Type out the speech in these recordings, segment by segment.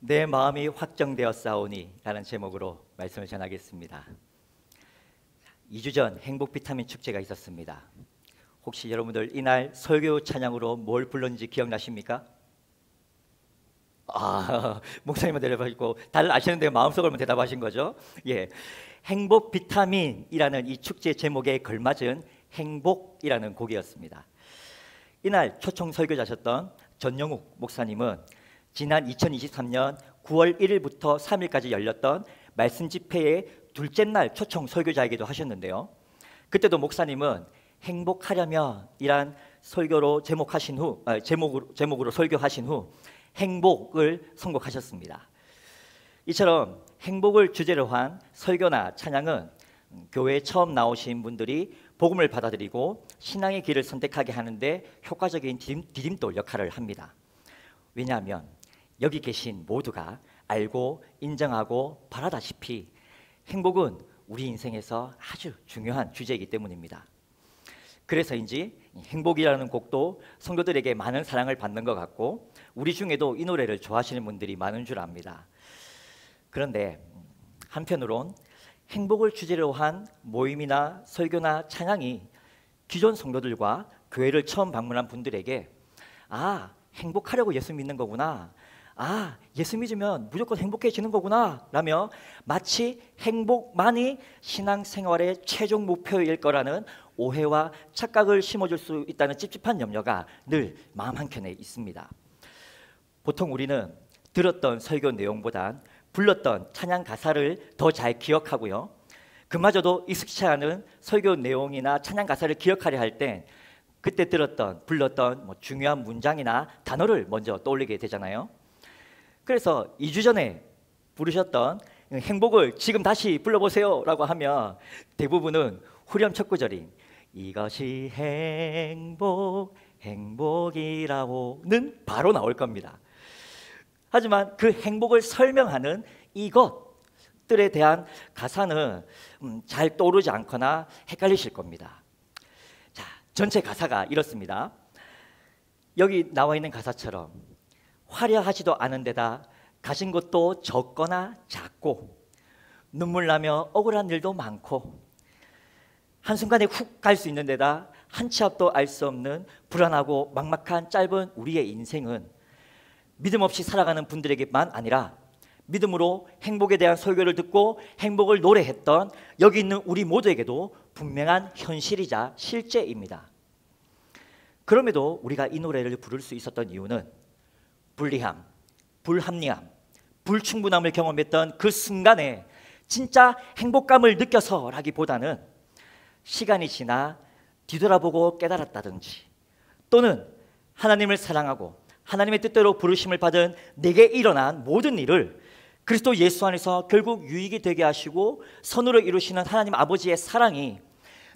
내 마음이 확정되었사오니 라는 제목으로 말씀을 전하겠습니다. 2주 전 행복 비타민 축제가 있었습니다. 혹시 여러분들 이날 설교 찬양으로 뭘 불렀는지 기억나십니까? 목사님은 내려가시고 다들 아시는데 마음속으로만 대답하신 거죠? 예, 행복 비타민이라는 이 축제 제목에 걸맞은 행복이라는 곡이었습니다. 이날 초청 설교자셨던 전영욱 목사님은 지난 2023년 9월 1일부터 3일까지 열렸던 말씀 집회의 둘째 날 초청 설교자이기도 하셨는데요. 그때도 목사님은 행복하려면 이란 설교로 제목으로 설교하신 후 행복을 선곡하셨습니다. 이처럼 행복을 주제로 한 설교나 찬양은 교회에 처음 나오신 분들이 복음을 받아들이고 신앙의 길을 선택하게 하는데 효과적인 디딤돌 역할을 합니다. 왜냐하면 여기 계신 모두가 알고 인정하고 바라다시피 행복은 우리 인생에서 아주 중요한 주제이기 때문입니다. 그래서인지 행복이라는 곡도 성도들에게 많은 사랑을 받는 것 같고 우리 중에도 이 노래를 좋아하시는 분들이 많은 줄 압니다. 그런데 한편으론 행복을 주제로 한 모임이나 설교나 찬양이 기존 성도들과 교회를 처음 방문한 분들에게 행복하려고 예수 믿는 거구나, 예수 믿으면 무조건 행복해지는 거구나 라며 마치 행복만이 신앙생활의 최종 목표일 거라는 오해와 착각을 심어줄 수 있다는 찝찝한 염려가 늘 마음 한켠에 있습니다. 보통 우리는 들었던 설교 내용보단 불렀던 찬양 가사를 더 잘 기억하고요, 그마저도 익숙치 않은 설교 내용이나 찬양 가사를 기억하려 할 땐 그때 불렀던 중요한 문장이나 단어를 먼저 떠올리게 되잖아요. 그래서 2주 전에 부르셨던 행복을 지금 다시 불러보세요 라고 하면 대부분은 후렴 첫 구절인 이것이 행복이라고는 바로 나올 겁니다. 하지만 그 행복을 설명하는 이것들에 대한 가사는 잘 떠오르지 않거나 헷갈리실 겁니다. 자, 전체 가사가 이렇습니다. 여기 나와 있는 가사처럼 화려하지도 않은 데다 가진 것도 적거나 작고 눈물 나며 억울한 일도 많고 한순간에 훅 갈 수 있는 데다 한 치 앞도 알 수 없는 불안하고 막막한 짧은 우리의 인생은 믿음 없이 살아가는 분들에게만 아니라 믿음으로 행복에 대한 설교를 듣고 행복을 노래했던 여기 있는 우리 모두에게도 분명한 현실이자 실제입니다. 그럼에도 우리가 이 노래를 부를 수 있었던 이유는 불리함, 불합리함, 불충분함을 경험했던 그 순간에 진짜 행복감을 느껴서라기보다는 시간이 지나 뒤돌아보고 깨달았다든지 또는 하나님을 사랑하고 하나님의 뜻대로 부르심을 받은 내게 일어난 모든 일을 그리스도 예수 안에서 결국 유익이 되게 하시고 선으로 이루시는 하나님 아버지의 사랑이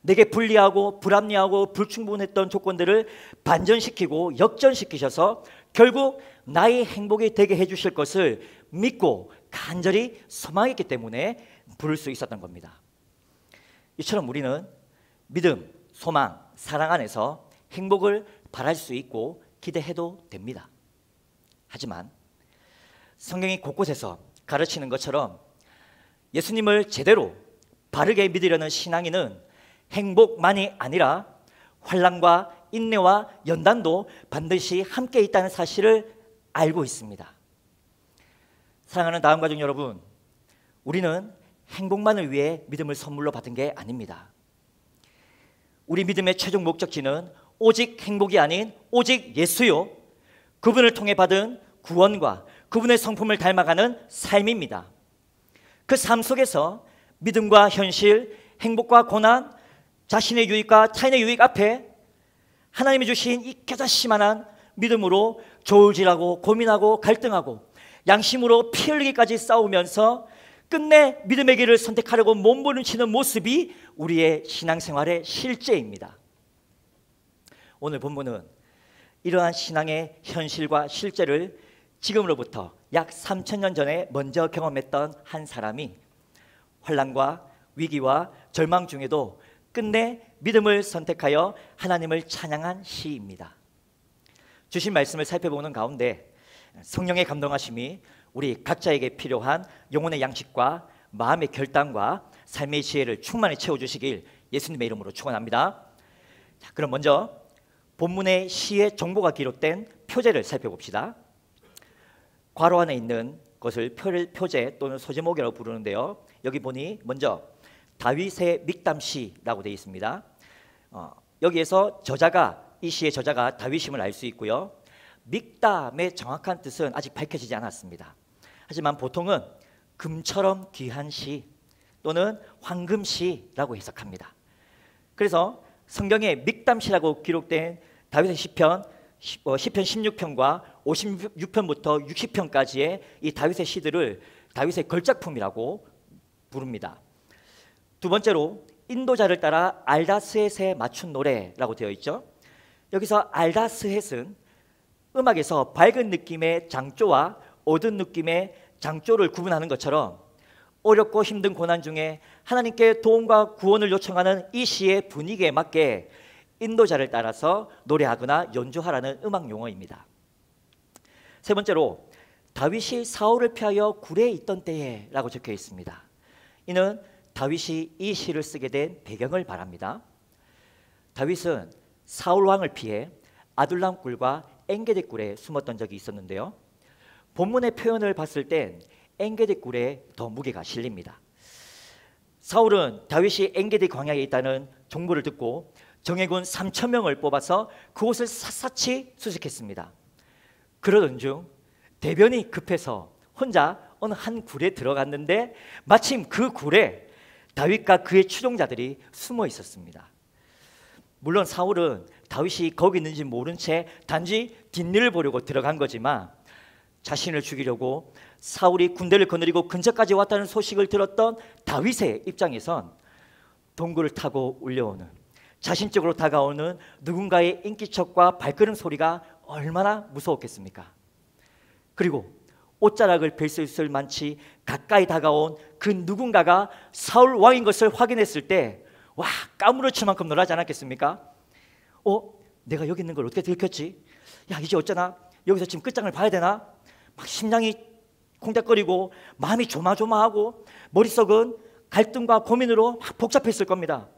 내게 불리하고 불합리하고 불충분했던 조건들을 반전시키고 역전시키셔서 결국 나의 행복이 되게 해주실 것을 믿고 간절히 소망했기 때문에 부를 수 있었던 겁니다. 이처럼 우리는 믿음, 소망, 사랑 안에서 행복을 바랄 수 있고 기대해도 됩니다. 하지만 성경이 곳곳에서 가르치는 것처럼 예수님을 제대로 바르게 믿으려는 신앙인은 행복만이 아니라 환난과 인내와 연단도 반드시 함께 있다는 사실을 알고 있습니다. 사랑하는 다음 가족 여러분, 우리는 행복만을 위해 믿음을 선물로 받은 게 아닙니다. 우리 믿음의 최종 목적지는 오직 행복이 아닌 오직 예수요, 그분을 통해 받은 구원과 그분의 성품을 닮아가는 삶입니다. 그 삶 속에서 믿음과 현실, 행복과 고난, 자신의 유익과 타인의 유익 앞에 하나님이 주신 이 겨자씨만한 믿음으로 저울질하고 고민하고 갈등하고 양심으로 피 흘리기까지 싸우면서 끝내 믿음의 길을 선택하려고 몸부림치는 모습이 우리의 신앙생활의 실제입니다. 오늘 본문은 이러한 신앙의 현실과 실제를 지금으로부터 약 3000년 전에 먼저 경험했던 한 사람이 환난과 위기와 절망 중에도 끝내 믿음을 선택하여 하나님을 찬양한 시입니다. 주신 말씀을 살펴보는 가운데 성령의 감동하심이 우리 각자에게 필요한 영혼의 양식과 마음의 결단과 삶의 지혜를 충만히 채워주시길 예수님의 이름으로 축원합니다. 자, 그럼 먼저 본문의 시의 정보가 기록된 표제를 살펴봅시다. 괄호 안에 있는 것을 표제 또는 소제목이라고 부르는데요. 여기 보니 먼저 다윗의 믹담시라고 되어 있습니다. 여기에서 이 시의 저자가 다윗임을 알 수 있고요. 믹담의 정확한 뜻은 아직 밝혀지지 않았습니다. 하지만 보통은 금처럼 귀한 시 또는 황금시라고 해석합니다. 그래서 성경에 믹담시라고 기록된 다윗의 시편 16편과 56편부터 60편까지의 이 다윗의 시들을 다윗의 걸작품이라고 부릅니다. 두 번째로 인도자를 따라 알다스헷에 맞춘 노래라고 되어 있죠. 여기서 알다스헷은 음악에서 밝은 느낌의 장조와 어두운 느낌의 장조를 구분하는 것처럼 어렵고 힘든 고난 중에 하나님께 도움과 구원을 요청하는 이 시의 분위기에 맞게 인도자를 따라서 노래하거나 연주하라는 음악 용어입니다. 세 번째로 다윗이 사울을 피하여 굴에 있던 때에 라고 적혀 있습니다. 이는 다윗이 이 시를 쓰게 된 배경을 말합니다. 다윗은 사울 왕을 피해 아둘람 굴과 엔게디 굴에 숨었던 적이 있었는데요. 본문의 표현을 봤을 땐 엔게디 굴에 더 무게가 실립니다. 사울은 다윗이 엔게디 광야에 있다는 정보를 듣고 정예군 3,000명을 뽑아서 그곳을 샅샅이 수색했습니다. 그러던 중 대변이 급해서 혼자 어느 한 굴에 들어갔는데 마침 그 굴에 다윗과 그의 추종자들이 숨어 있었습니다. 물론 사울은 다윗이 거기 있는지 모른 채 단지 뒷일을 보려고 들어간 거지만 자신을 죽이려고 사울이 군대를 거느리고 근처까지 왔다는 소식을 들었던 다윗의 입장에선 동굴을 타고 울려오는 자신 쪽으로 다가오는 누군가의 인기척과 발걸음 소리가 얼마나 무서웠겠습니까? 그리고 옷자락을 벨 수 있을 만치 가까이 다가온 그 누군가가 사울 왕인 것을 확인했을 때 와, 까무러칠 만큼 놀라지 않았겠습니까? 내가 여기 있는 걸 어떻게 들켰지? 야, 이제 어쩌나? 여기서 지금 끝장을 봐야 되나? 막 심장이 콩닥거리고 마음이 조마조마하고 머릿속은 갈등과 고민으로 막 복잡했을 겁니다.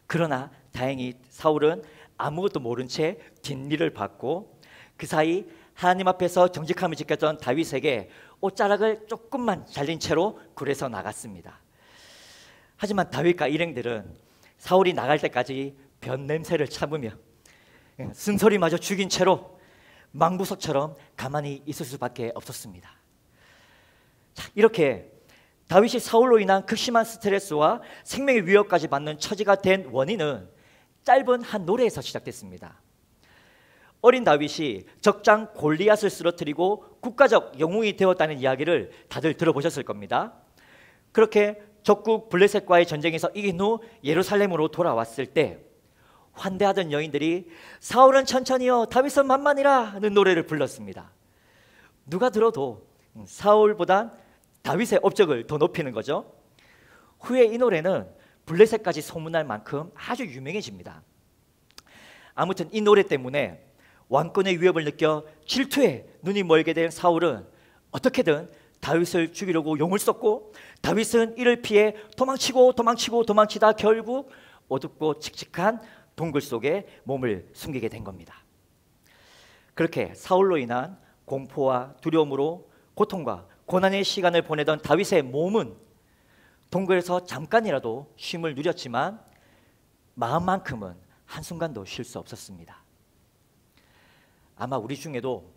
그러나 다행히 사울은 아무것도 모른 채 뒷일을 봤고 그 사이 하나님 앞에서 정직함을 지켰던 다윗에게 옷자락을 조금만 잘린 채로 굴에서 나갔습니다. 하지만 다윗과 일행들은 사울이 나갈 때까지 변 냄새를 참으며 쓴소리마저 죽인 채로 망부석처럼 가만히 있을 수밖에 없었습니다. 자, 이렇게 다윗이 사울로 인한 극심한 스트레스와 생명의 위협까지 받는 처지가 된 원인은 짧은 한 노래에서 시작됐습니다. 어린 다윗이 적장 골리앗을 쓰러뜨리고 국가적 영웅이 되었다는 이야기를 다들 들어보셨을 겁니다. 그렇게 적국 블레셋과의 전쟁에서 이긴 후 예루살렘으로 돌아왔을 때 환대하던 여인들이 사울은 천천히요 다윗은 만만이라는 노래를 불렀습니다. 누가 들어도 사울보단 다윗의 업적을 더 높이는 거죠. 후에 이 노래는 블레셋까지 소문날 만큼 아주 유명해집니다. 아무튼 이 노래 때문에 왕권의 위협을 느껴 질투에 눈이 멀게 된 사울은 어떻게든 다윗을 죽이려고 용을 썼고 다윗은 이를 피해 도망치다 결국 어둡고 칙칙한 동굴 속에 몸을 숨기게 된 겁니다. 그렇게 사울로 인한 공포와 두려움으로 고통과 고난의 시간을 보내던 다윗의 몸은 동굴에서 잠깐이라도 쉼을 누렸지만 마음만큼은 한순간도 쉴 수 없었습니다. 아마 우리 중에도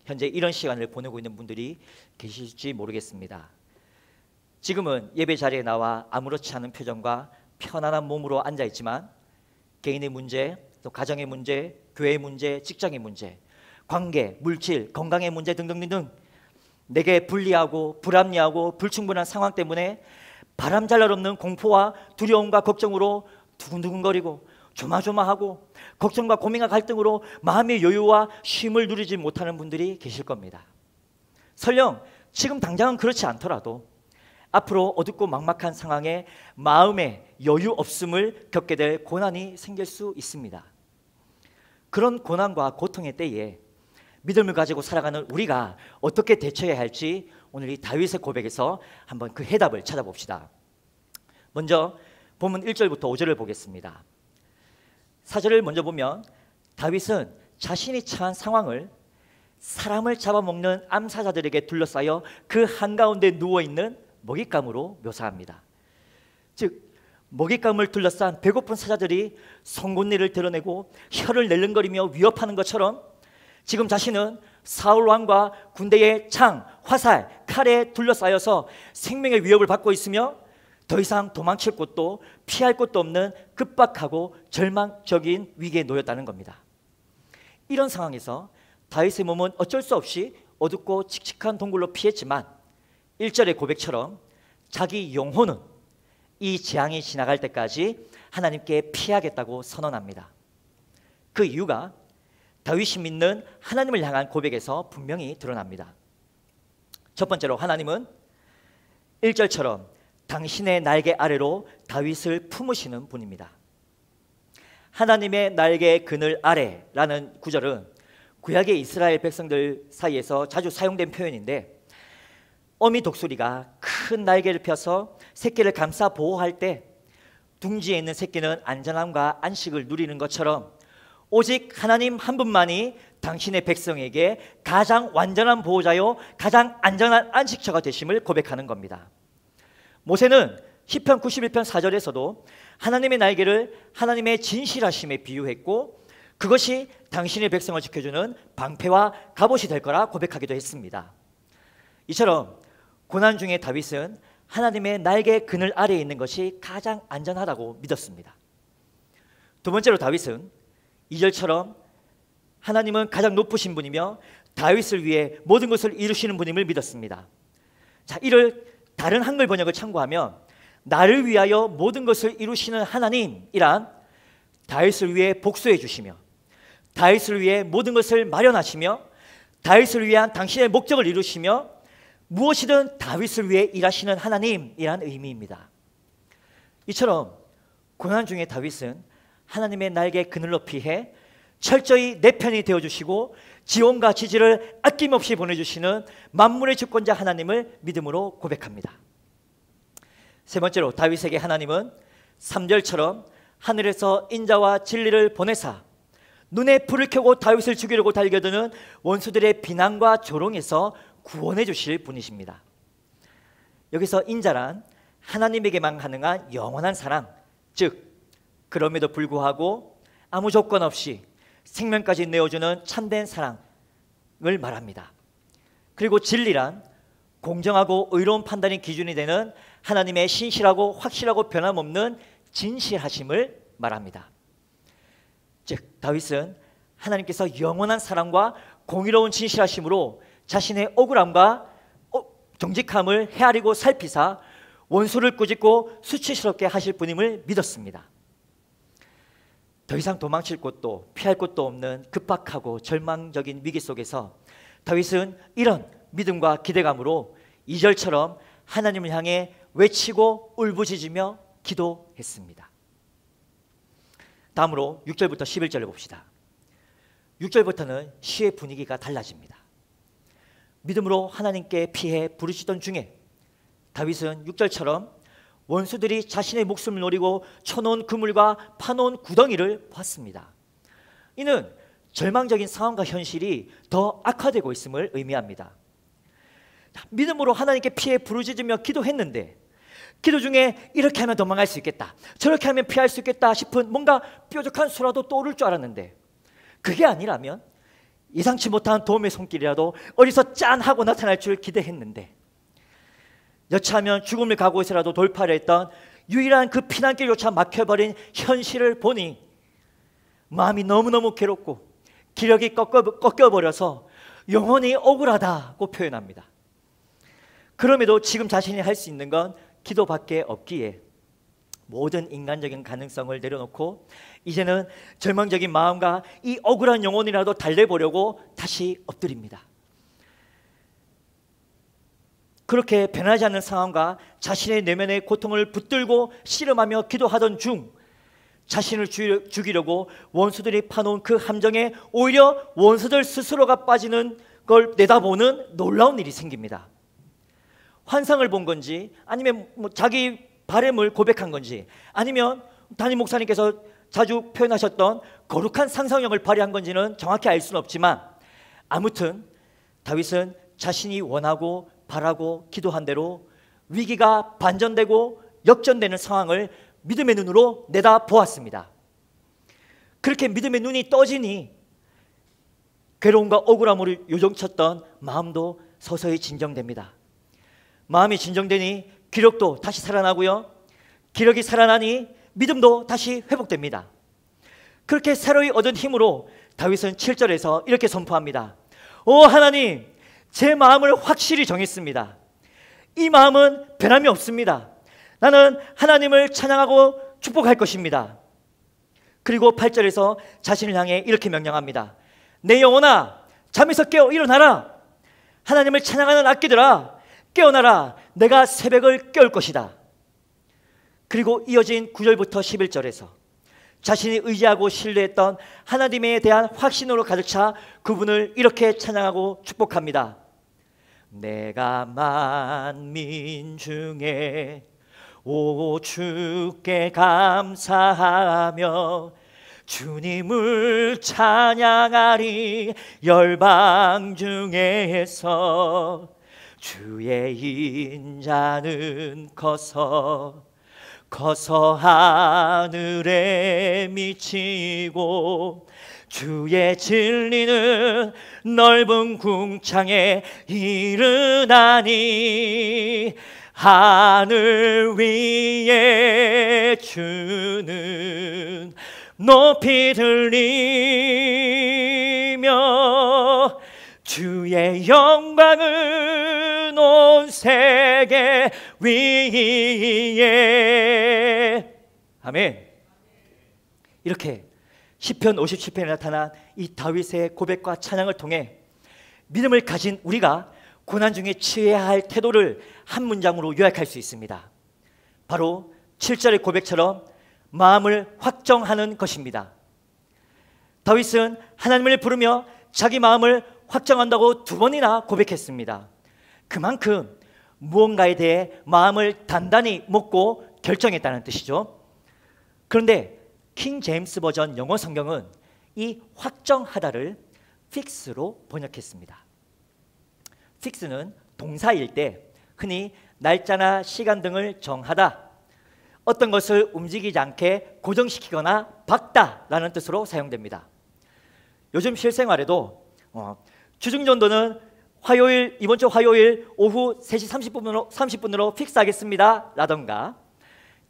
현재 이런 시간을 보내고 있는 분들이 계실지 모르겠습니다. 지금은 예배 자리에 나와 아무렇지 않은 표정과 편안한 몸으로 앉아 있지만 개인의 문제, 또 가정의 문제, 교회의 문제, 직장의 문제, 관계, 물질, 건강의 문제 등등등등 내게 불리하고 불합리하고 불충분한 상황 때문에 바람잘 날 없는 공포와 두려움과 걱정으로 두근두근거리고 조마조마하고 걱정과 고민과 갈등으로 마음의 여유와 쉼을 누리지 못하는 분들이 계실 겁니다. 설령 지금 당장은 그렇지 않더라도 앞으로 어둡고 막막한 상황에 마음의 여유 없음을 겪게 될 고난이 생길 수 있습니다. 그런 고난과 고통의 때에 믿음을 가지고 살아가는 우리가 어떻게 대처해야 할지 오늘 이 다윗의 고백에서 한번 그 해답을 찾아봅시다. 먼저 본문 1절부터 5절을 보겠습니다. 4절을 먼저 보면 다윗은 자신이 처한 상황을 사람을 잡아먹는 암사자들에게 둘러싸여 그 한가운데 누워있는 먹잇감으로 묘사합니다. 즉 먹잇감을 둘러싼 배고픈 사자들이 송곳니를 드러내고 혀를 낼름거리며 위협하는 것처럼 지금 자신은 사울 왕과 군대의 창, 화살, 칼에 둘러싸여서 생명의 위협을 받고 있으며 더 이상 도망칠 곳도 피할 곳도 없는 급박하고 절망적인 위기에 놓였다는 겁니다. 이런 상황에서 다윗의 몸은 어쩔 수 없이 어둡고 칙칙한 동굴로 피했지만 1절의 고백처럼 자기 영혼은 이 재앙이 지나갈 때까지 하나님께 피하겠다고 선언합니다. 그 이유가 다윗이 믿는 하나님을 향한 고백에서 분명히 드러납니다. 첫 번째로 하나님은 1절처럼 당신의 날개 아래로 다윗을 품으시는 분입니다. 하나님의 날개 그늘 아래라는 구절은 구약의 이스라엘 백성들 사이에서 자주 사용된 표현인데 어미 독수리가 큰 날개를 펴서 새끼를 감싸 보호할 때 둥지에 있는 새끼는 안전함과 안식을 누리는 것처럼 오직 하나님 한 분만이 당신의 백성에게 가장 완전한 보호자요 가장 안전한 안식처가 되심을 고백하는 겁니다. 모세는 시편 91편 4절에서도 하나님의 날개를 하나님의 진실하심에 비유했고 그것이 당신의 백성을 지켜주는 방패와 갑옷이 될 거라 고백하기도 했습니다. 이처럼 고난 중에 다윗은 하나님의 날개 그늘 아래에 있는 것이 가장 안전하다고 믿었습니다. 두 번째로 다윗은 2절처럼 하나님은 가장 높으신 분이며 다윗을 위해 모든 것을 이루시는 분임을 믿었습니다. 자, 이를 다른 한글 번역을 참고하면 나를 위하여 모든 것을 이루시는 하나님이란 다윗을 위해 복수해 주시며 다윗을 위해 모든 것을 마련하시며 다윗을 위한 당신의 목적을 이루시며 무엇이든 다윗을 위해 일하시는 하나님이란 의미입니다. 이처럼 고난 중에 다윗은 하나님의 날개 그늘로 피해 철저히 내 편이 되어주시고 지원과 지지를 아낌없이 보내주시는 만물의 주권자 하나님을 믿음으로 고백합니다. 세 번째로 다윗에게 하나님은 3절처럼 하늘에서 인자와 진리를 보내사 눈에 불을 켜고 다윗을 죽이려고 달겨드는 원수들의 비난과 조롱에서 구원해 주실 분이십니다. 여기서 인자란 하나님에게만 가능한 영원한 사랑, 즉 그럼에도 불구하고 아무 조건 없이 생명까지 내어주는 참된 사랑을 말합니다. 그리고 진리란 공정하고 의로운 판단이 기준이 되는 하나님의 신실하고 확실하고 변함없는 진실하심을 말합니다. 즉 다윗은 하나님께서 영원한 사랑과 공의로운 진실하심으로 자신의 억울함과 정직함을 헤아리고 살피사 원수를 꾸짖고 수치스럽게 하실 분임을 믿었습니다. 더 이상 도망칠 곳도 피할 곳도 없는 급박하고 절망적인 위기 속에서 다윗은 이런 믿음과 기대감으로 2절처럼 하나님을 향해 외치고 울부짖으며 기도했습니다. 다음으로 6절부터 11절을 봅시다. 6절부터는 시의 분위기가 달라집니다. 믿음으로 하나님께 피해 부르시던 중에 다윗은 6절처럼 원수들이 자신의 목숨을 노리고 쳐놓은 그물과 파놓은 구덩이를 봤습니다. 이는 절망적인 상황과 현실이 더 악화되고 있음을 의미합니다. 믿음으로 하나님께 피해 부르짖으며 기도했는데 기도 중에 이렇게 하면 도망갈 수 있겠다, 저렇게 하면 피할 수 있겠다 싶은 뭔가 뾰족한 수라도 떠오를 줄 알았는데 그게 아니라면 예상치 못한 도움의 손길이라도 어디서 짠 하고 나타날 줄 기대했는데 여차하면 죽음을 각오해서라도 돌파를 했던 유일한 그 피난길조차 막혀버린 현실을 보니 마음이 너무너무 괴롭고 기력이 꺾여버려서 영원히 억울하다고 표현합니다. 그럼에도 지금 자신이 할 수 있는 건 기도밖에 없기에 모든 인간적인 가능성을 내려놓고 이제는 절망적인 마음과 이 억울한 영혼이라도 달래보려고 다시 엎드립니다. 그렇게 변하지 않는 상황과 자신의 내면의 고통을 붙들고 씨름하며 기도하던 중 자신을 죽이려고 원수들이 파놓은 그 함정에 오히려 원수들 스스로가 빠지는 걸 내다보는 놀라운 일이 생깁니다. 환상을 본 건지 아니면 자기 바램을 고백한 건지 아니면 담임 목사님께서 자주 표현하셨던 거룩한 상상력을 발휘한 건지는 정확히 알 수는 없지만 아무튼 다윗은 자신이 원하고 바라고 기도한 대로 위기가 반전되고 역전되는 상황을 믿음의 눈으로 내다보았습니다. 그렇게 믿음의 눈이 떠지니 괴로움과 억울함으로 요동쳤던 마음도 서서히 진정됩니다. 마음이 진정되니 기력도 다시 살아나고요, 기력이 살아나니 믿음도 다시 회복됩니다. 그렇게 새로이 얻은 힘으로 다윗은 7절에서 이렇게 선포합니다. 오 하나님, 제 마음을 확실히 정했습니다. 이 마음은 변함이 없습니다. 나는 하나님을 찬양하고 축복할 것입니다. 그리고 8절에서 자신을 향해 이렇게 명령합니다. 내 영혼아, 잠에서 깨어 일어나라. 하나님을 찬양하는 악기들아, 깨어나라. 내가 새벽을 깨울 것이다. 그리고 이어진 9절부터 11절에서 자신이 의지하고 신뢰했던 하나님에 대한 확신으로 가득 차 그분을 이렇게 찬양하고 축복합니다. 내가 만민 중에 오 주께 감사하며 주님을 찬양하리. 열방 중에서 주의 인자는 커서 하늘에 미치고 주의 진리는 넓은 궁창에 이르나니. 하늘 위에 주는 높이 들리며 주의 영광은 온 세계 위에. 아멘. 이렇게 시편 57편에 나타난 이 다윗의 고백과 찬양을 통해 믿음을 가진 우리가 고난 중에 취해야 할 태도를 한 문장으로 요약할 수 있습니다. 바로 7절의 고백처럼 마음을 확정하는 것입니다. 다윗은 하나님을 부르며 자기 마음을 확정한다고 2번이나 고백했습니다. 그만큼 무언가에 대해 마음을 단단히 먹고 결정했다는 뜻이죠. 그런데 킹 제임스 버전 영어 성경은 이 확정하다를 fix로 번역했습니다. fix는 동사일 때 흔히 날짜나 시간 등을 정하다, 어떤 것을 움직이지 않게 고정시키거나 박다라는 뜻으로 사용됩니다. 요즘 실생활에도 주중전도는 화요일, 이번 주 화요일 오후 3시 30분으로 픽스하겠습니다 라던가,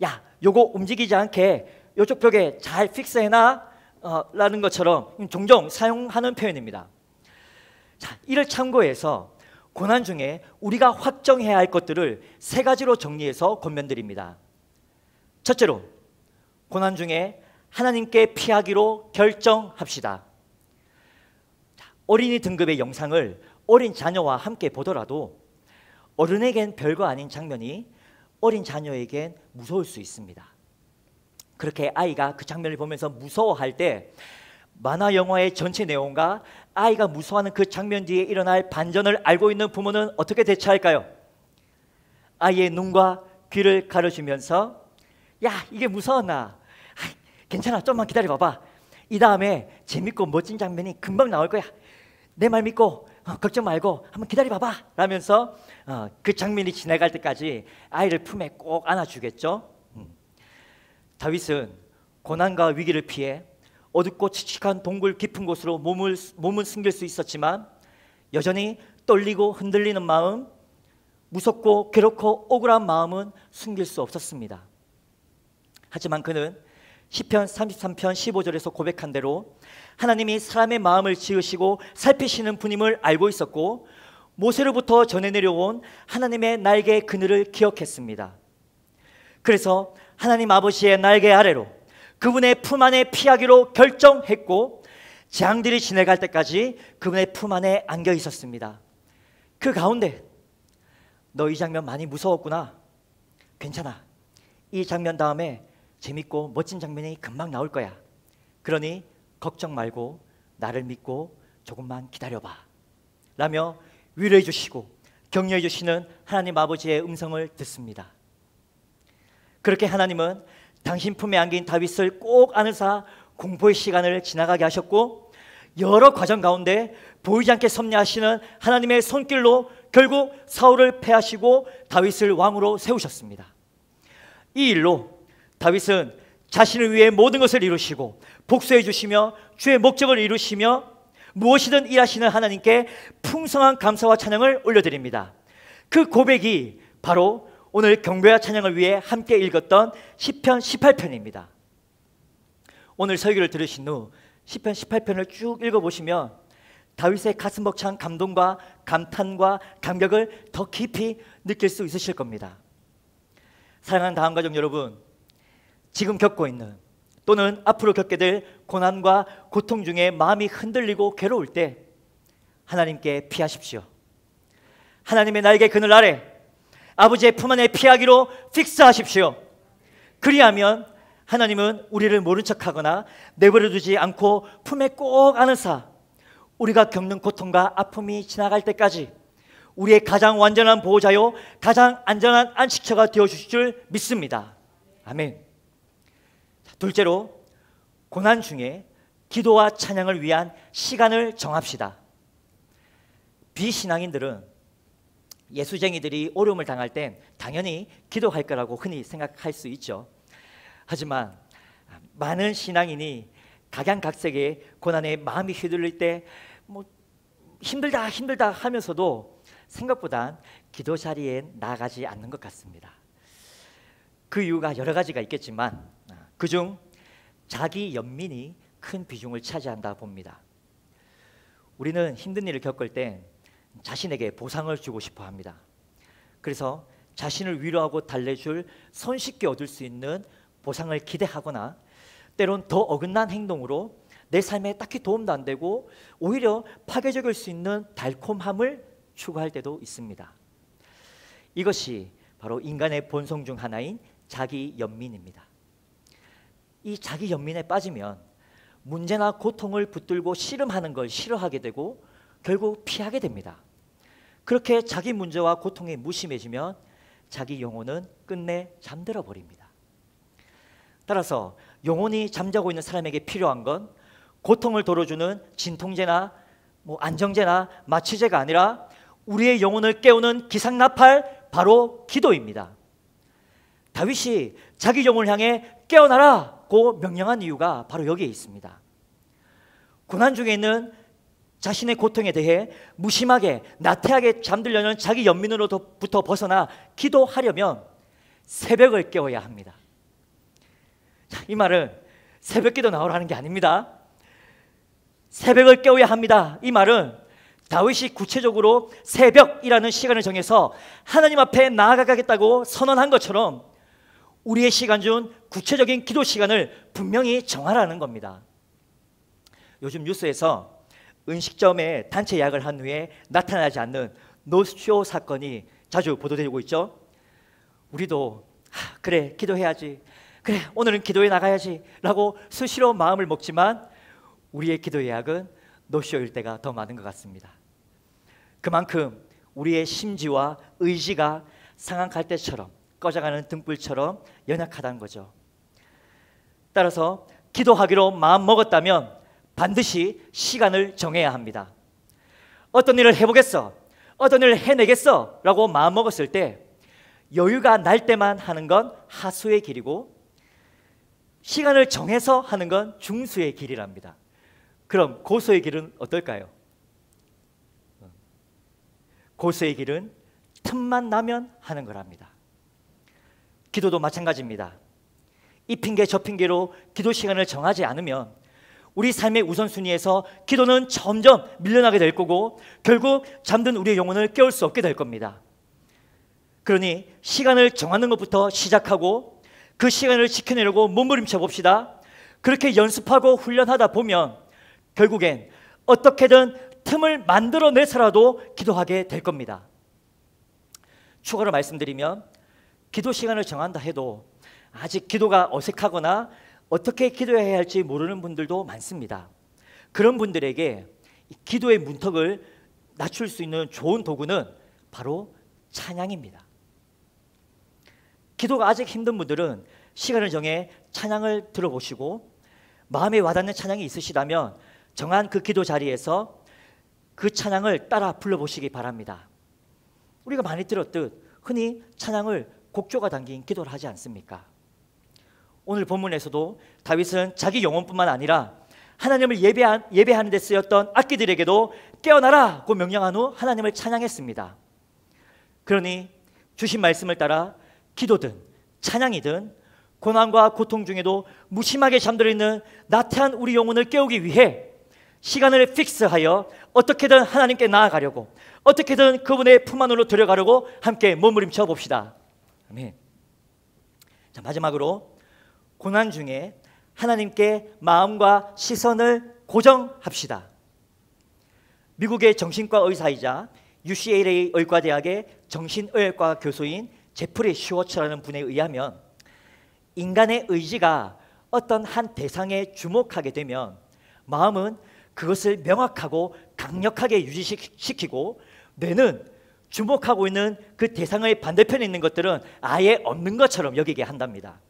야 요거 움직이지 않게 요쪽 벽에 잘 픽스해놔 라는 것처럼 종종 사용하는 표현입니다. 자, 이를 참고해서 고난 중에 우리가 확정해야 할 것들을 3가지로 정리해서 권면드립니다. 첫째로, 고난 중에 하나님께 피하기로 결정합시다. 어린이 등급의 영상을 어린 자녀와 함께 보더라도 어른에겐 별거 아닌 장면이 어린 자녀에겐 무서울 수 있습니다. 그렇게 아이가 그 장면을 보면서 무서워할 때 만화 영화의 전체 내용과 아이가 무서워하는 그 장면 뒤에 일어날 반전을 알고 있는 부모는 어떻게 대처할까요? 아이의 눈과 귀를 가려주면서 야 이게 무서웠나? 괜찮아, 좀만 기다려봐봐. 이 다음에 재밌고 멋진 장면이 금방 나올 거야. 내 말 믿고 걱정 말고 한번 기다려봐봐 라면서 그 장면이 지나갈 때까지 아이를 품에 꼭 안아주겠죠. 다윗은 고난과 위기를 피해 어둡고 칙칙한 동굴 깊은 곳으로 몸은 숨길 수 있었지만 여전히 떨리고 흔들리는 마음, 무섭고 괴롭고 억울한 마음은 숨길 수 없었습니다. 하지만 그는 시편 33편 15절에서 고백한 대로 하나님이 사람의 마음을 지으시고 살피시는 분임을 알고 있었고 모세로부터 전해 내려온 하나님의 날개 그늘을 기억했습니다. 그래서 하나님 아버지의 날개 아래로 그분의 품 안에 피하기로 결정했고 재앙들이 지나갈 때까지 그분의 품 안에 안겨 있었습니다. 그 가운데 너 이 장면 많이 무서웠구나. 괜찮아. 이 장면 다음에 재밌고 멋진 장면이 금방 나올 거야. 그러니 걱정 말고 나를 믿고 조금만 기다려봐 라며 위로해 주시고 격려해 주시는 하나님 아버지의 음성을 듣습니다. 그렇게 하나님은 당신 품에 안긴 다윗을 꼭 안으사 공포의 시간을 지나가게 하셨고, 여러 과정 가운데 보이지 않게 섭리하시는 하나님의 손길로 결국 사울을 패하시고 다윗을 왕으로 세우셨습니다. 이 일로 다윗은 자신을 위해 모든 것을 이루시고 복수해 주시며 주의 목적을 이루시며 무엇이든 일하시는 하나님께 풍성한 감사와 찬양을 올려드립니다. 그 고백이 바로 오늘 경배와 찬양을 위해 함께 읽었던 시편 18편입니다. 오늘 설교를 들으신 후 시편 18편을 쭉 읽어보시면 다윗의 가슴 벅찬 감동과 감탄과 감격을 더 깊이 느낄 수 있으실 겁니다. 사랑하는 다음가족 여러분, 지금 겪고 있는 또는 앞으로 겪게 될 고난과 고통 중에 마음이 흔들리고 괴로울 때 하나님께 피하십시오. 하나님의 날개 그늘 아래 아버지의 품 안에 피하기로 픽스하십시오. 그리하면 하나님은 우리를 모른 척하거나 내버려 두지 않고 품에 꼭 안으사 우리가 겪는 고통과 아픔이 지나갈 때까지 우리의 가장 완전한 보호자요 가장 안전한 안식처가 되어주실 줄 믿습니다. 아멘. 둘째로, 고난 중에 기도와 찬양을 위한 시간을 정합시다. 비신앙인들은 예수쟁이들이 어려움을 당할 땐 당연히 기도할 거라고 흔히 생각할 수 있죠. 하지만 많은 신앙인이 각양각색의 고난에 마음이 휘둘릴 때 힘들다 하면서도 생각보다 기도 자리에 나아가지 않는 것 같습니다. 그 이유가 여러 가지가 있겠지만 그중 자기 연민이 큰 비중을 차지한다 봅니다. 우리는 힘든 일을 겪을 때 자신에게 보상을 주고 싶어 합니다. 그래서 자신을 위로하고 달래줄 손쉽게 얻을 수 있는 보상을 기대하거나 때론 더 어긋난 행동으로 내 삶에 딱히 도움도 안 되고 오히려 파괴적일 수 있는 달콤함을 추구할 때도 있습니다. 이것이 바로 인간의 본성 중 하나인 자기 연민입니다. 이 자기 연민에 빠지면 문제나 고통을 붙들고 씨름하는 걸 싫어하게 되고 결국 피하게 됩니다. 그렇게 자기 문제와 고통에 무심해지면 자기 영혼은 끝내 잠들어 버립니다. 따라서 영혼이 잠자고 있는 사람에게 필요한 건 고통을 덜어주는 진통제나 안정제나 마취제가 아니라 우리의 영혼을 깨우는 기상나팔, 바로 기도입니다. 다윗이 자기 영혼을 향해 깨어나라고 명령한 이유가 바로 여기에 있습니다. 고난 중에 있는 자신의 고통에 대해 무심하게 나태하게 잠들려는 자기 연민으로부터 벗어나 기도하려면 새벽을 깨워야 합니다. 이 말은 새벽기도 나오라는 게 아닙니다. 새벽을 깨워야 합니다. 이 말은 다윗이 구체적으로 새벽이라는 시간을 정해서 하나님 앞에 나아가겠다고 선언한 것처럼 우리의 시간 중 구체적인 기도 시간을 분명히 정하라는 겁니다. 요즘 뉴스에서 음식점에 단체 예약을 한 후에 나타나지 않는 노쇼 사건이 자주 보도되고 있죠. 우리도 그래 기도해야지, 그래 오늘은 기도에 나가야지 라고 수시로 마음을 먹지만 우리의 기도 예약은 노쇼일 때가 더 많은 것 같습니다. 그만큼 우리의 심지와 의지가 상한 갈대처럼 꺼져가는 등불처럼 연약하다는 거죠. 따라서 기도하기로 마음 먹었다면 반드시 시간을 정해야 합니다. 어떤 일을 해보겠어, 어떤 일을 해내겠어 라고 마음 먹었을 때 여유가 날 때만 하는 건 하수의 길이고 시간을 정해서 하는 건 중수의 길이랍니다. 그럼 고수의 길은 어떨까요? 고수의 길은 틈만 나면 하는 거랍니다. 기도도 마찬가지입니다. 이 핑계 저 핑계로 기도 시간을 정하지 않으면 우리 삶의 우선순위에서 기도는 점점 밀려나게 될 거고 결국 잠든 우리의 영혼을 깨울 수 없게 될 겁니다. 그러니 시간을 정하는 것부터 시작하고 그 시간을 지켜내려고 몸부림쳐 봅시다. 그렇게 연습하고 훈련하다 보면 결국엔 어떻게든 틈을 만들어내서라도 기도하게 될 겁니다. 추가로 말씀드리면 기도 시간을 정한다 해도 아직 기도가 어색하거나 어떻게 기도해야 할지 모르는 분들도 많습니다. 그런 분들에게 기도의 문턱을 낮출 수 있는 좋은 도구는 바로 찬양입니다. 기도가 아직 힘든 분들은 시간을 정해 찬양을 들어보시고, 마음에 와닿는 찬양이 있으시다면 정한 그 기도 자리에서 그 찬양을 따라 불러보시기 바랍니다. 우리가 많이 들었듯 흔히 찬양을 곡조가 담긴 기도를 하지 않습니까? 오늘 본문에서도 다윗은 자기 영혼뿐만 아니라 하나님을 예배하는 데 쓰였던 악기들에게도 깨어나라고 명령한 후 하나님을 찬양했습니다. 그러니 주신 말씀을 따라 기도든 찬양이든 고난과 고통 중에도 무심하게 잠들어 있는 나태한 우리 영혼을 깨우기 위해 시간을 픽스하여 어떻게든 하나님께 나아가려고, 어떻게든 그분의 품 안으로 들어가려고 함께 몸부림쳐 봅시다. 아멘. 자, 마지막으로 고난 중에 하나님께 마음과 시선을 고정합시다. 미국의 정신과 의사이자 UCLA 의과대학의 정신의학과 교수인 제프리 슈워츠라는 분에 의하면 인간의 의지가 어떤 한 대상에 주목하게 되면 마음은 그것을 명확하고 강력하게 유지시키고, 뇌는 주목하고 있는 그 대상의 반대편에 있는 것들은 아예 없는 것처럼 여기게 한답니다.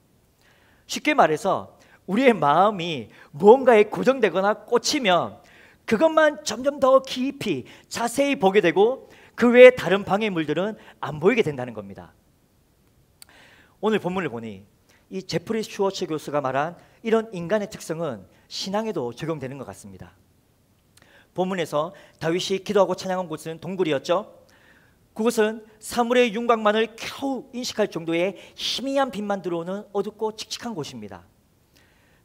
쉽게 말해서 우리의 마음이 무언가에 고정되거나 꽂히면 그것만 점점 더 깊이 자세히 보게 되고 그 외에 다른 방해물들은 안 보이게 된다는 겁니다. 오늘 본문을 보니 이 제프리 슈워츠 교수가 말한 이런 인간의 특성은 신앙에도 적용되는 것 같습니다. 본문에서 다윗이 기도하고 찬양한 곳은 동굴이었죠. 그곳은 사물의 윤곽만을 겨우 인식할 정도의 희미한 빛만 들어오는 어둡고 칙칙한 곳입니다.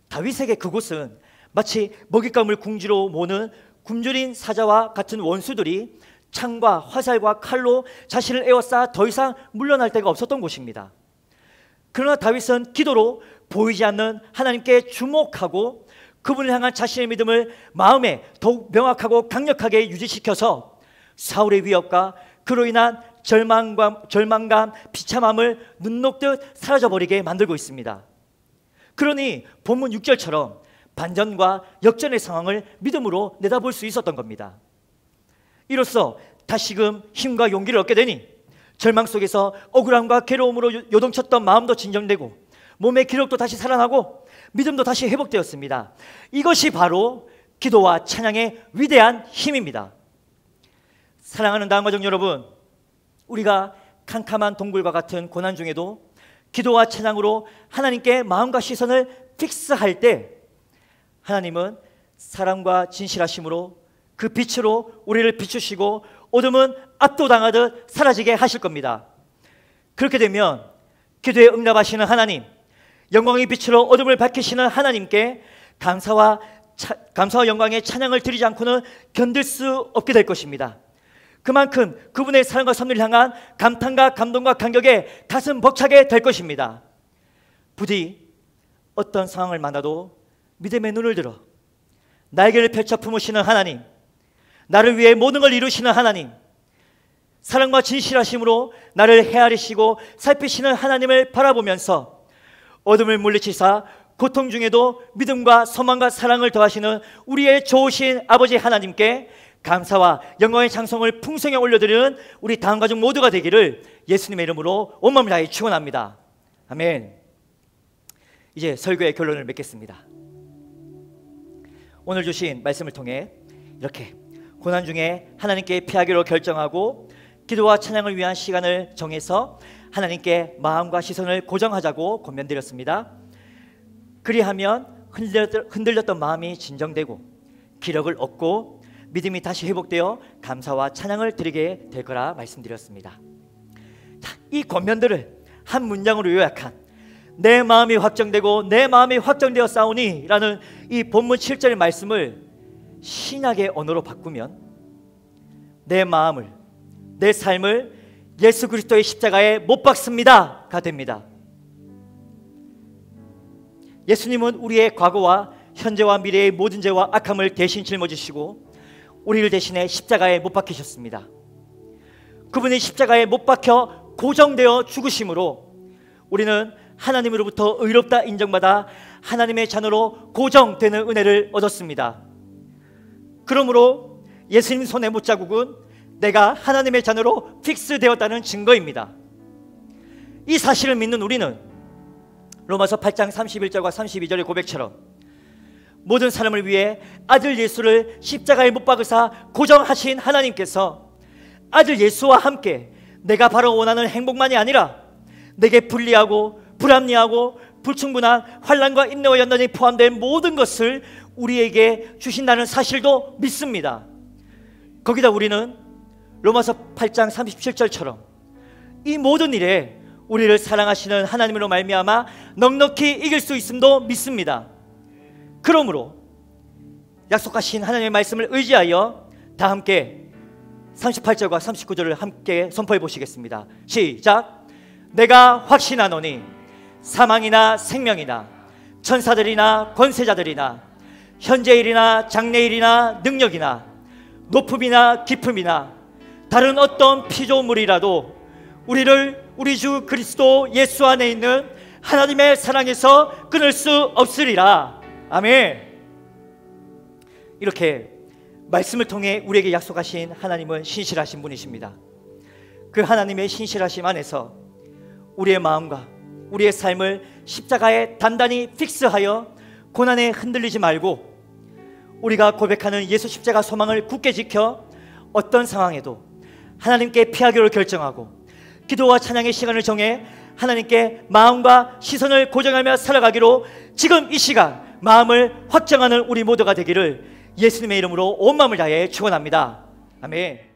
다윗에게 그곳은 마치 먹잇감을 궁지로 모는 굶주린 사자와 같은 원수들이 창과 화살과 칼로 자신을 에워싸 더 이상 물러날 데가 없었던 곳입니다. 그러나 다윗은 기도로 보이지 않는 하나님께 주목하고 그분을 향한 자신의 믿음을 마음에 더욱 명확하고 강력하게 유지시켜서 사울의 위협과 그로 인한 절망감, 비참함을 눈 녹듯 사라져버리게 만들고 있습니다. 그러니 본문 6절처럼 반전과 역전의 상황을 믿음으로 내다볼 수 있었던 겁니다. 이로써 다시금 힘과 용기를 얻게 되니 절망 속에서 억울함과 괴로움으로 요동쳤던 마음도 진정되고 몸의 기력도 다시 살아나고 믿음도 다시 회복되었습니다. 이것이 바로 기도와 찬양의 위대한 힘입니다. 사랑하는 다음가족 여러분, 우리가 캄캄한 동굴과 같은 고난 중에도 기도와 찬양으로 하나님께 마음과 시선을 픽스할 때 하나님은 사랑과 진실하심으로 그 빛으로 우리를 비추시고 어둠은 압도당하듯 사라지게 하실 겁니다. 그렇게 되면 기도에 응답하시는 하나님, 영광의 빛으로 어둠을 밝히시는 하나님께 감사와 영광의 찬양을 드리지 않고는 견딜 수 없게 될 것입니다. 그만큼 그분의 사랑과 섭리를 향한 감탄과 감동과 감격에 가슴 벅차게 될 것입니다. 부디 어떤 상황을 만나도 믿음의 눈을 들어 날개를 펼쳐 품으시는 하나님, 나를 위해 모든 걸 이루시는 하나님, 사랑과 진실하심으로 나를 헤아리시고 살피시는 하나님을 바라보면서 어둠을 물리치사 고통 중에도 믿음과 소망과 사랑을 더하시는 우리의 좋으신 아버지 하나님께 감사와 영광의 찬송을 풍성히 올려드리는 우리 다음 가족 모두가 되기를 예수님의 이름으로 온마음을 다해 축원합니다. 아멘. 이제 설교의 결론을 맺겠습니다. 오늘 주신 말씀을 통해 이렇게 고난 중에 하나님께 피하기로 결정하고 기도와 찬양을 위한 시간을 정해서 하나님께 마음과 시선을 고정하자고 권면드렸습니다. 그리하면 흔들렸던 마음이 진정되고 기력을 얻고 믿음이 다시 회복되어 감사와 찬양을 드리게 될 거라 말씀드렸습니다. 자, 이 권면들을 한 문장으로 요약한 내 마음이 확정되고 내 마음이 확정되어 싸우니 라는 이 본문 7절의 말씀을 신약의 언어로 바꾸면 내 마음을, 내 삶을 예수 그리스도의 십자가에 못 박습니다가 됩니다. 예수님은 우리의 과거와 현재와 미래의 모든 죄와 악함을 대신 짊어지시고 우리를 대신해 십자가에 못 박히셨습니다. 그분이 십자가에 못 박혀 고정되어 죽으심으로 우리는 하나님으로부터 의롭다 인정받아 하나님의 자녀로 고정되는 은혜를 얻었습니다. 그러므로 예수님 손의 못자국은 내가 하나님의 자녀로 픽스되었다는 증거입니다. 이 사실을 믿는 우리는 로마서 8장 31절과 32절의 고백처럼 모든 사람을 위해 아들 예수를 십자가에 못 박으사 고정하신 하나님께서 아들 예수와 함께 내가 바로 원하는 행복만이 아니라 내게 불리하고 불합리하고 불충분한 환난과 인내와 연단이 포함된 모든 것을 우리에게 주신다는 사실도 믿습니다. 거기다 우리는 로마서 8장 37절처럼 이 모든 일에 우리를 사랑하시는 하나님으로 말미암아 넉넉히 이길 수 있음도 믿습니다. 그러므로 약속하신 하나님의 말씀을 의지하여 다 함께 38절과 39절을 함께 선포해 보시겠습니다. 시작. 내가 확신하노니 사망이나 생명이나 천사들이나 권세자들이나 현재일이나 장래일이나 능력이나 높음이나 깊음이나 다른 어떤 피조물이라도 우리를 우리 주 그리스도 예수 안에 있는 하나님의 사랑에서 끊을 수 없으리라. 아멘. 이렇게 말씀을 통해 우리에게 약속하신 하나님은 신실하신 분이십니다. 그 하나님의 신실하심 안에서 우리의 마음과 우리의 삶을 십자가에 단단히 픽스하여 고난에 흔들리지 말고 우리가 고백하는 예수 십자가 소망을 굳게 지켜 어떤 상황에도 하나님께 피하기로 결정하고 기도와 찬양의 시간을 정해 하나님께 마음과 시선을 고정하며 살아가기로 지금 이 시간 마음을 확정하는 우리 모두가 되기를 예수님의 이름으로 온 마음을 다해 축원합니다. 아멘.